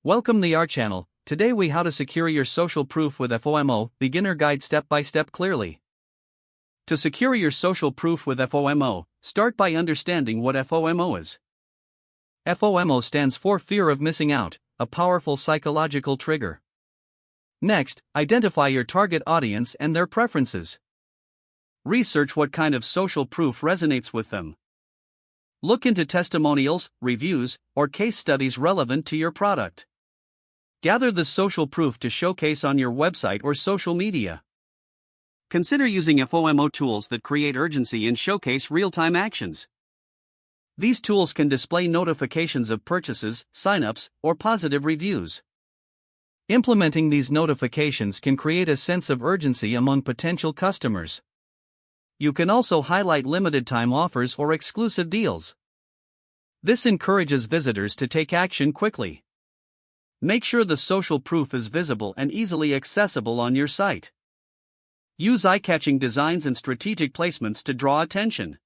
Welcome to our channel. Today we how to secure your social proof with Fomo, beginner guide step by step clearly. To secure your social proof with Fomo, start by understanding what Fomo is. Fomo stands for fear of missing out, a powerful psychological trigger. Next, identify your target audience and their preferences. Research what kind of social proof resonates with them. Look into testimonials, reviews, or case studies relevant to your product. Gather the social proof to showcase on your website or social media. Consider using Fomo tools that create urgency and showcase real-time actions. These tools can display notifications of purchases, sign-ups, or positive reviews. Implementing these notifications can create a sense of urgency among potential customers. You can also highlight limited-time offers or exclusive deals. This encourages visitors to take action quickly. Make sure the social proof is visible and easily accessible on your site. Use eye-catching designs and strategic placements to draw attention.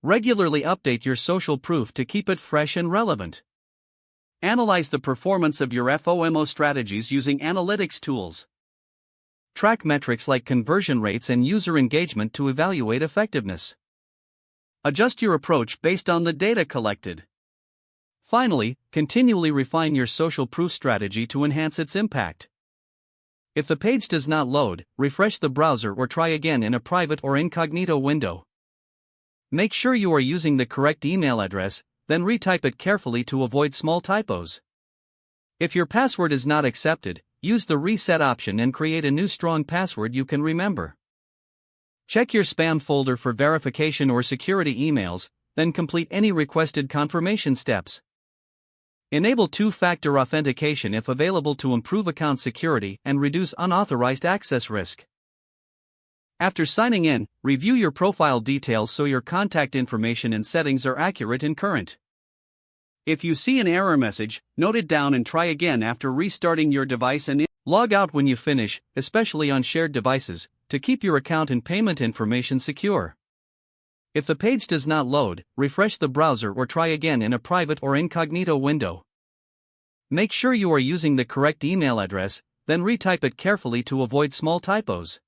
Regularly update your social proof to keep it fresh and relevant. Analyze the performance of your Fomo strategies using analytics tools. Track metrics like conversion rates and user engagement to evaluate effectiveness. Adjust your approach based on the data collected. Finally, continually refine your social proof strategy to enhance its impact. If the page does not load, refresh the browser or try again in a private or incognito window. Make sure you are using the correct email address, then retype it carefully to avoid small typos. If your password is not accepted, use the reset option and create a new strong password you can remember. Check your spam folder for verification or security emails, then complete any requested confirmation steps. Enable two-factor authentication if available to improve account security and reduce unauthorized access risk. After signing in, review your profile details so your contact information and settings are accurate and current. If you see an error message, note it down and try again after restarting your device and log out when you finish, especially on shared devices, to keep your account and payment information secure. If the page does not load, refresh the browser or try again in a private or incognito window. Make sure you are using the correct email address, then retype it carefully to avoid small typos.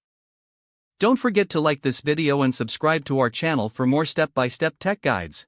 Don't forget to like this video and subscribe to our channel for more step-by-step tech guides.